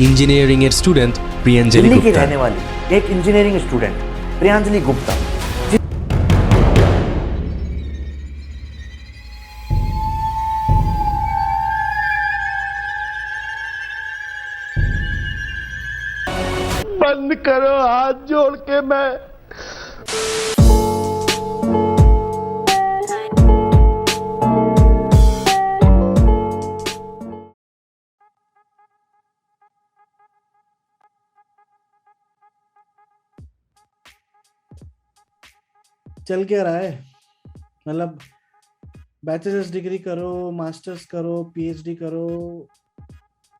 Engineering air student Priyanjali Delhi की गुप्ता। रहने वाली एक इंजीनियरिंग स्टूडेंट प्रियांजलि गुप्ता बंद करो, हाथ जोड़ के मैं चल क्या रहा है? मतलब बैचलर्स डिग्री करो, मास्टर्स करो, पीएचडी करो,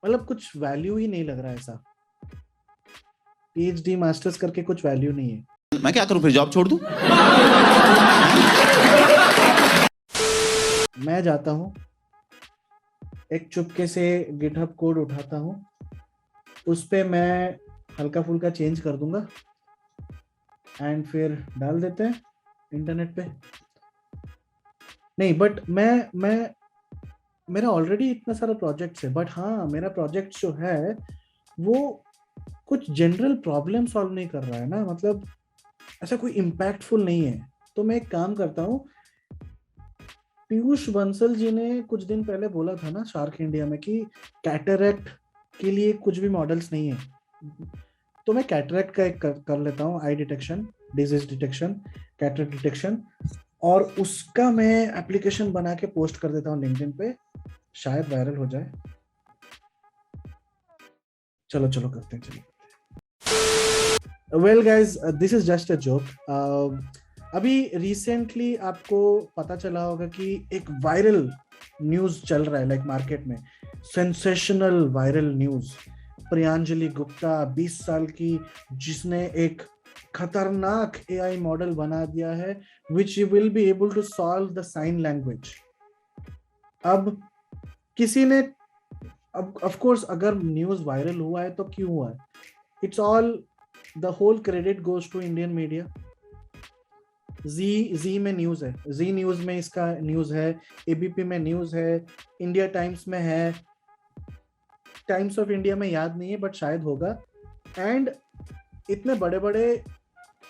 मतलब कुछ वैल्यू ही नहीं लग रहा है ऐसा। पीएचडी मास्टर्स करके कुछ वैल्यू नहीं है। मैं क्या करूं फिर, जॉब छोड़ दूं? मैं जाता हूँ, एक चुपके से गिटहब कोड उठाता हूँ, उस पे मैं हल्का फुल्का चेंज कर दूंगा एंड फिर डाल देते हैं इंटरनेट पे। नहीं बट मैं मेरा ऑलरेडी इतना सारा प्रोजेक्ट्स है, बट हाँ मेरा प्रोजेक्ट जो है वो कुछ जनरल प्रॉब्लम सॉल्व नहीं कर रहा है ना, मतलब ऐसा कोई इम्पैक्टफुल नहीं है। तो मैं एक काम करता हूँ, पीयूष बंसल जी ने कुछ दिन पहले बोला था ना शार्क इंडिया में कि कैटरेक्ट के लिए कुछ भी मॉडल्स नहीं है, तो मैं कैटरेक्ट का एक कर लेता हूँ, eye detection, disease detection, cataract detection, और उसका मैं एप्लीकेशन बना के पोस्ट कर देता हूँ लिंक्डइन पे, शायद वायरल हो जाए। चलो चलो करते हैं, चलो। Well guys, this is just a joke. अभी रिसेंटली आपको पता चला होगा कि एक वायरल न्यूज चल रहा है लाइक मार्केट में, sensational viral news. Priyanjali Gupta 20 साल की, जिसने एक खतरनाक एआई मॉडल बना दिया है which will be able to solve the sign language. अब किसी ने, अब ऑफ कोर्स अगर न्यूज वायरल हुआ है तो क्यों हुआ है, it's all, the whole credit goes to Indian media. जी में न्यूज है, जी न्यूज में इसका न्यूज है, एबीपी में न्यूज है, इंडिया टाइम्स में है, टाइम्स ऑफ इंडिया में याद नहीं है बट शायद होगा। एंड इतने बड़े बड़े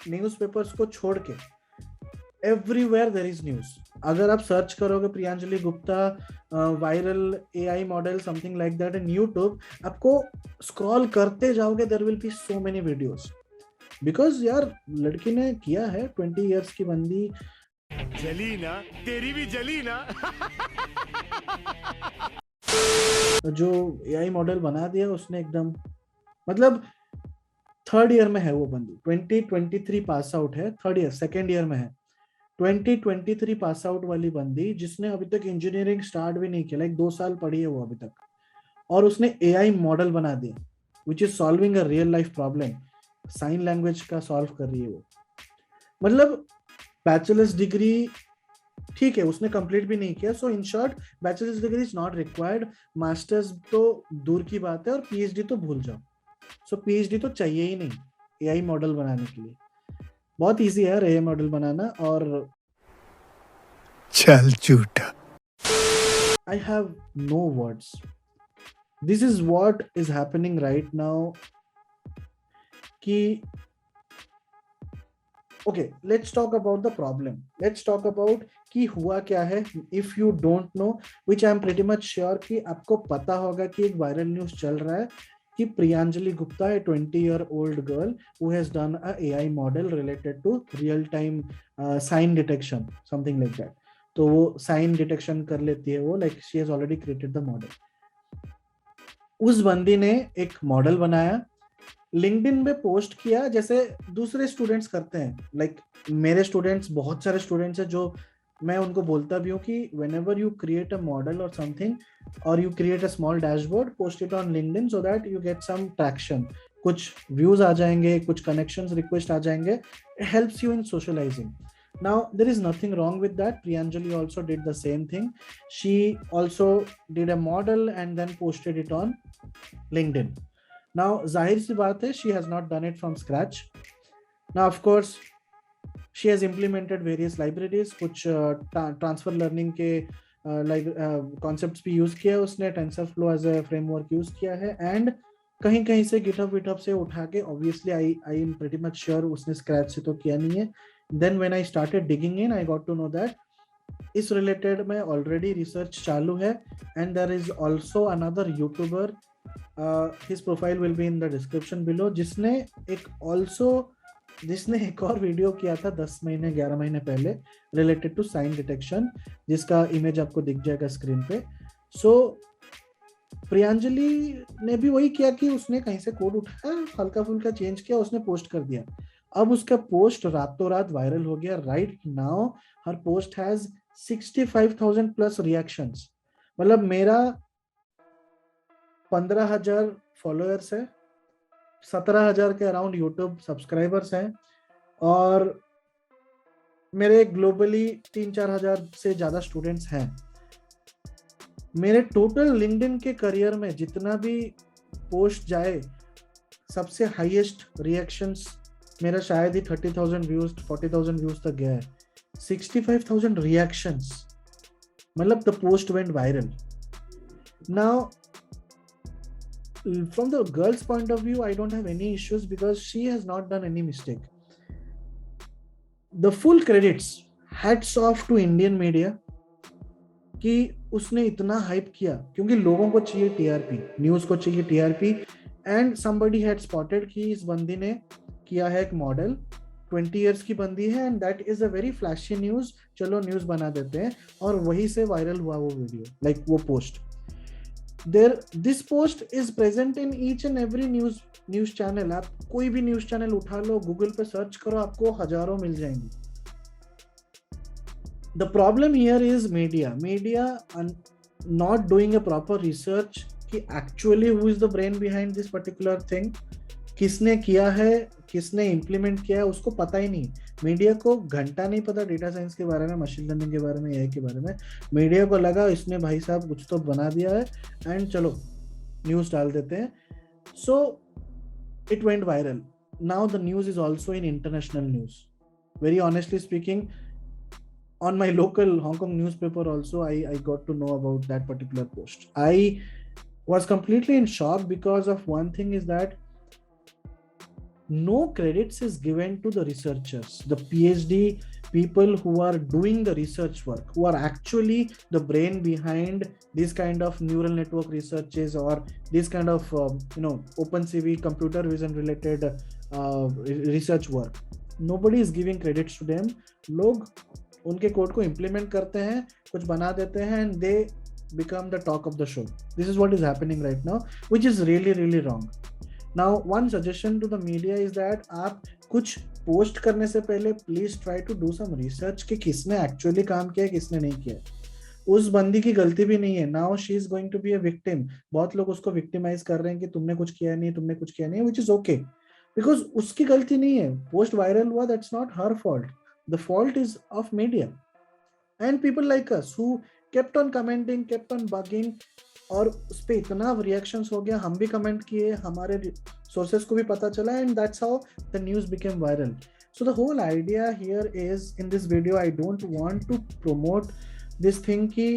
न्यूज़पेपर्स को छोड़ के एवरीवेयर देयर इज न्यूज। अगर आप सर्च करोगे Priyanjali Gupta viral AI model something like that in YouTube, आपको स्क्रॉल करते जाओगे, there will be so many videos, because यार लड़की ने किया है, 20 इयर्स की बंदी। जली ना, तेरी भी जली ना। जो एआई मॉडल बना दिया उसने एकदम, मतलब थर्ड ईयर में है वो बंदी, 2023 पास आउट है, थर्ड ईयर सेकेंड ईयर में है, 2023 पास आउट वाली बंदी जिसने अभी तक इंजीनियरिंग स्टार्ट भी नहीं किया, लाइक 2 साल पढ़ी है वो अभी तक, और उसने एआई मॉडल बना दिया which is solving a real life problem, sign language का सॉल्व कर रही है वो। मतलब बैचलर्स डिग्री ठीक है उसने कंप्लीट भी नहीं किया, so in short bachelor's degree is not required, master's तो दूर की बात है, और पीएचडी तो भूल जाओ। सो पीएचडी तो चाहिए ही नहीं एआई मॉडल बनाने के लिए, बहुत इजी है एआई मॉडल बनाना। और चल झूठा। I have no words, this is what is happening right now कि okay, let's talk about the problem, let's talk about कि हुआ क्या है। if you don't know, which I am pretty much sure कि आपको पता होगा कि एक वायरल न्यूज चल रहा है कि Priyanjali Gupta, a 20-year-old girl who has done a AI model related to real time sign detection, something like that। तो वो साइन डिटेक्शन कर लेती है वो, like she has already created the model। उस बंदी ने एक मॉडल बनाया, लिंक्डइन पे पोस्ट किया जैसे दूसरे स्टूडेंट्स करते हैं, लाइक मेरे स्टूडेंट्स, बहुत सारे स्टूडेंट्स हैं जो मैं उनको बोलता भी हूँ कि whenever you create a model or something or you create a small dashboard, post it on LinkedIn so that you get some traction, कुछ व्यूज आ जाएंगे, कुछ कनेक्शंस रिक्वेस्ट आ जाएंगे, it helps you in socializing। Now there is nothing wrong with that, Priyanjali also did the same thing, she also did a model and then posted it on LinkedIn। Now जाहिर सी बात है she has not done it from scratch। Now of course she has implemented various libraries, कुछ transfer learning के concepts भी use किया है उसने, TensorFlow as a framework use किया है, एंड कहीं कहीं से गिटहब से उठा के, obviously I am pretty much sure उसने स्क्रैच से तो किया नहीं है. Then when I started digging in, I got to know that इस रिलेटेड में ऑलरेडी रिसर्च चालू है. And there is also another YouTuber, his profile will be in the description below, जिसने एक और वीडियो किया था 10 महीने 11 महीने पहले रिलेटेड टू साइन डिटेक्शन, जिसका इमेज आपको दिख जाएगा स्क्रीन पे. सो प्रियांजलि ने भी वही किया कि उसने कहीं से कोड उठाया, हल्का फुल्का चेंज किया, उसने पोस्ट कर दिया. अब उसका पोस्ट रातों रात वायरल हो गया. Right now her post has 65,000 plus reactions. मतलब मेरा 15,000 फॉलोअर्स है, 17,000 के अराउंड यूट्यूब सब्सक्राइबर्स हैं, और मेरे ग्लोबली 3-4 हजार से ज्यादा स्टूडेंट्स हैं. मेरे टोटल लिंक्डइन के करियर में जितना भी पोस्ट जाए, सबसे हाईएस्ट रिएक्शंस मेरा शायद ही 30,000 व्यूज 40,000 व्यूज तक गया है. 65,000 रिएक्शंस, मतलब the post went viral. Now from the girl's point of view, I don't have any issues because she has not done any mistake. The full credits, hats off to Indian media कि उसने इतना hype किया, क्योंकि लोगों को चाहिए TRP, news को चाहिए TRP. And somebody had spotted कि इस बंदी ने किया है एक मॉडल, 20 years की बंदी है, and that is a very flashy news, चलो न्यूज बना देते हैं. और वहीं से वायरल हुआ वो वीडियो, लाइक वो post. This post is present in each and every news channel. आप कोई भी न्यूज चैनल उठा लो, गूगल पे सर्च करो, आपको हजारों मिल जाएंगे. The problem here is media not doing a proper research कि actually who is the brain behind this particular thing, किसने किया है, किसने इम्प्लीमेंट किया है, उसको पता ही नहीं. मीडिया को घंटा नहीं पता डेटा साइंस के बारे में, मशीन लर्निंग के बारे में, एआई के बारे में. मीडिया को लगा इसने भाई साहब कुछ तो बना दिया है एंड चलो न्यूज डाल देते हैं. So it went viral. Now the news is also in international news. Very honestly speaking, on my local Hong Kong newspaper also, I got to know about that particular post. I was completely in shock because of one thing is that no credits is given to the researchers, the PhD people who are doing the research work, who are actually the brain behind this kind of neural network researches or this kind of OpenCV computer vision related research work. Nobody is giving credits to them. लोग उनके code को implement करते हैं, कुछ बना देते हैं, and they become the talk of the show. This is what is happening right now, which is really really wrong. Now one suggestion to the media is that आप कुछ पोस्ट करने से पहले please try to do some research कि किसने actually काम किया है, किसने नहीं किया. उस बंदी की गलती भी नहीं है. Now she is going to be a victim. बहुत लोग उसको विक्टिमाइज कर रहे हैं कि तुमने कुछ किया नहीं, तुमने कुछ किया नहीं, व्हिच इज ओके, बिकॉज उसकी गलती नहीं है. पोस्ट वायरल हुआ, that's not her fault. The fault is of media and people like us who kept on commenting, kept on bugging, और उस पे इतना रिएक्शंस हो गया, हम भी कमेंट किए, हमारे सोर्सेस को भी पता चला, and that's how the news became viral. So the whole idea here is, in this video I don't want to promote this thing कि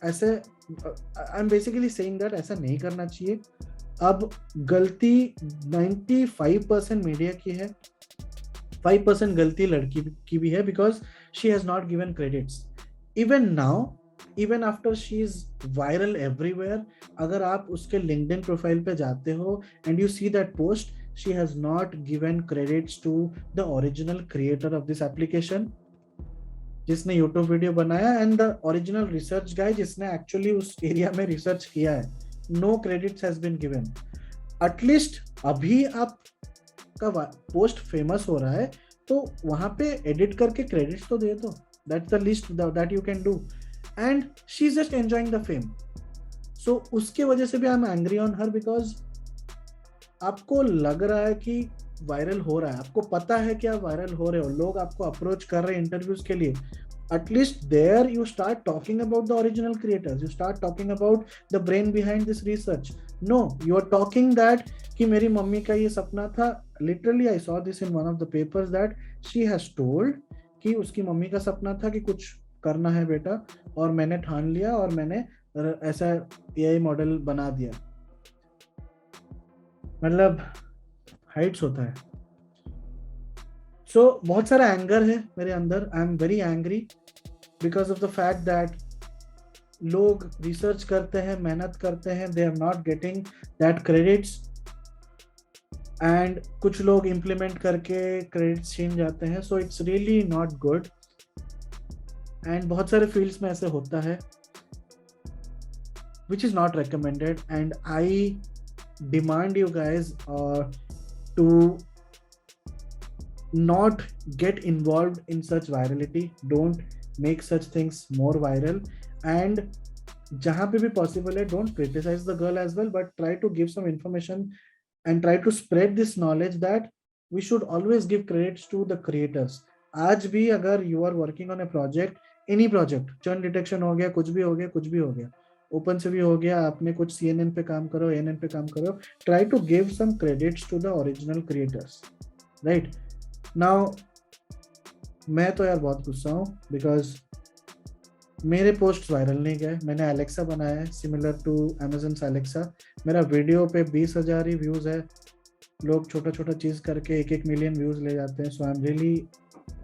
ऐसे, I'm basically saying that ऐसा नहीं करना चाहिए. अब गलती 95% मीडिया की है, 5% गलती लड़की की भी है, because she has not given credits. Even now, even after she is viral everywhere, अगर आप उसके LinkedIn प्रोफाइल पे जाते हो and you see that post, she has not given credits to the original creator of this application, जिसने YouTube video बनाया, and the original research guy जिसने actually उस एरिया में रिसर्च किया है. No credits has been given. At least अभी आप का पोस्ट फेमस हो रहा है तो वहां पे एडिट करके क्रेडिट्स तो दे दो. That's the least that you can do, and she is just enjoying the fame. So उसके वजह से भी I am angry on her, because आपको लग रहा है कि वायरल हो रहा है, आपको पता है कि आप वायरल हो रहे हो, लोग आपको अप्रोच कर रहे हैं इंटरव्यूज के लिए. At least there you start talking about the original creators, you start talking about the brain behind this research. No, you are talking that कि मेरी मम्मी का ये सपना था. Literally I saw this in one of the papers that she has told कि उसकी mummy का सपना था कि कुछ करना है बेटा, और मैंने ठान लिया और मैंने ऐसा AI मॉडल बना दिया. मतलब हाइट्स होता है। सो बहुत सारा एंगर है मेरे अंदर। I am very angry because of the fact that लोग रिसर्च करते हैं, मेहनत करते हैं, they are not getting that credits, and कुछ लोग इम्प्लीमेंट करके क्रेडिट्स छीन जाते हैं। So it's really not good, and बहुत सारे फील्ड्स में ऐसे होता है, which is not recommended, and I demand you guys to not get involved in such virality. Don't make such things more viral, and जहाँ पे भी possible है, don't criticize the girl as well, but try to give some information and try to spread this knowledge that we should always give credits to the creators. आज भी अगर you are working on a project, any project, churn detection हो गया, कुछ भी हो गया, कुछ भी हो गया, ओपन से भी हो गया, आपने कुछ CNN पे काम करो, ANN पे काम करो, try to give some credits to the original creators, right. Now मैं तो यार बहुत गुस्सा हूँ बिकॉज मेरे पोस्ट वायरल नहीं गए। मैंने एलेक्सा बनाया है सिमिलर टू Amazon's एलेक्सा, मेरा वीडियो पे 20,000 ही व्यूज है, लोग छोटा छोटा चीज करके 1-1 मिलियन व्यूज ले जाते हैं। So I am really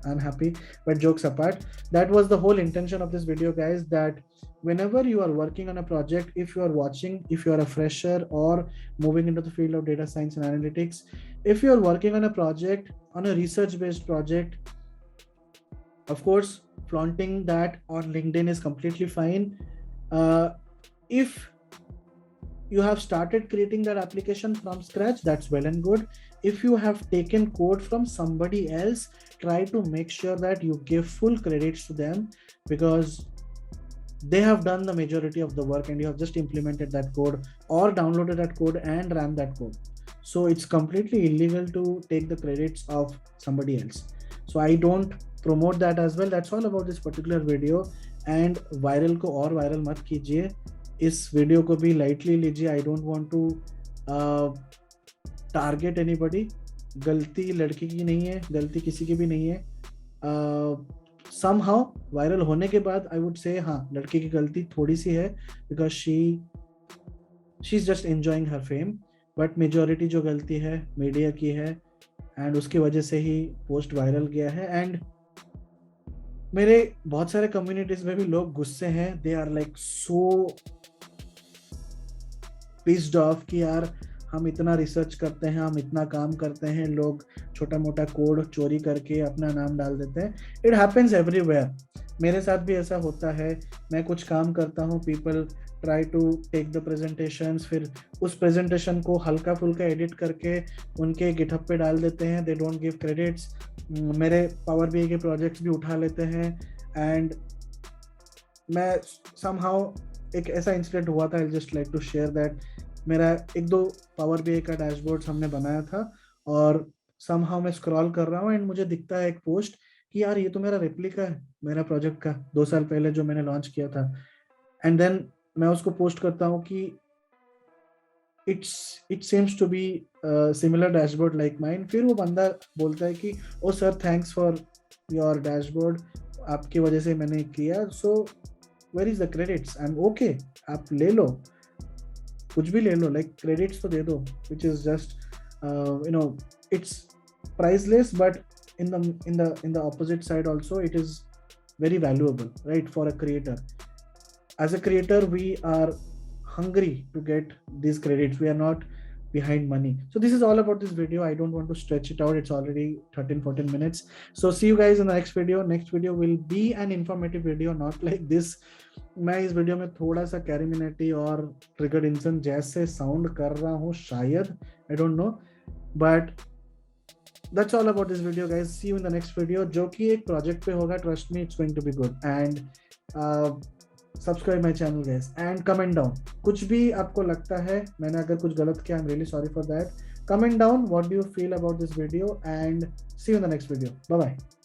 unhappy, but jokes apart, that was the whole intention of this video, guys, that whenever you are working on a project, if you are watching, if you are a fresher or moving into the field of data science and analytics, if you are working on a project, on a research based project, of course flaunting that on LinkedIn is completely fine. If you have started creating that application from scratch, that's well and good. If you have taken code from somebody else, try to make sure that you give full credits to them because they have done the majority of the work and you have just implemented that code or downloaded that code and ran that code. So it's completely illegal to take the credits of somebody else. So I don't promote that as well. That's all about this particular video. And viral को और viral मत कीजिए, इस video को भी lightly लीजिए। I don't want to target anybody. गलती लड़की की नहीं है, गलती किसी की भी नहीं है। समहाउ वायरल होने के बाद आई वुड से हाँ, लड़की की गलती थोड़ी सी है because she is just enjoying her fame, but majority जो गलती है मीडिया की है एंड उसकी वजह से ही पोस्ट वायरल गया है। एंड मेरे बहुत सारे कम्युनिटीज में भी लोग गुस्से हैं, they are like so pissed off कि यार हम इतना रिसर्च करते हैं, हम इतना काम करते हैं, लोग छोटा मोटा कोड चोरी करके अपना नाम डाल देते हैं। इट हैपेंस एवरीवेयर, मेरे साथ भी ऐसा होता है। मैं कुछ काम करता हूँ, people try to take the presentations, फिर उस प्रेजेंटेशन को हल्का फुल्का एडिट करके उनके गिटहब पे डाल देते हैं, दे डोंट गिव क्रेडिट्स। मेरे पावर BI के प्रोजेक्ट्स भी उठा लेते हैं। एंड मैं समहाउ एक ऐसा इंसिडेंट हुआ था, I just like to share that. मेरा 1-2 पावर BI का डैशबोर्ड हमने बनाया था और समहाउ मैं स्क्रॉल कर रहा हूँ एंड मुझे दिखता है एक पोस्ट कि यार ये तो मेरा रेप्लिका है मेरा प्रोजेक्ट का 2 साल पहले जो मैंने लॉन्च किया था। एंड देन मैं उसको पोस्ट करता हूँ कि it seems to be similar dashboard like mine. फिर वो बंदा बोलता है कि oh sir thanks for your dashboard, आपकी वजह से मैंने किया, so where is the credits? I am okay, आप ले लो, कुछ भी ले लो, लाइक क्रेडिट्स तो दे दो, which is just it's priceless, but in the opposite side also it is very valuable, right, for a creator. As a creator we are hungry to get these credits, we are not behind money. So this is all about this video. I don't want to stretch it out, it's already 13-14 minutes. So see you guys in the next video. Next video will be an informative video, not like this. मैं इस video में थोड़ा सा कैरिमिनेटी और triggered इंसान जैसे sound कर रहा हूँ शायद, I don't know, but that's all about this video, guys. See you in the next video, जो कि एक प्रोजेक्ट पे होगा, trust me, it's going to be good. And subscribe my channel, guys, and comment down कुछ भी आपको लगता है मैंने अगर कुछ गलत किया, I'm really sorry for that. Comment down what do you feel about this video, and see you in the next video. Bye bye.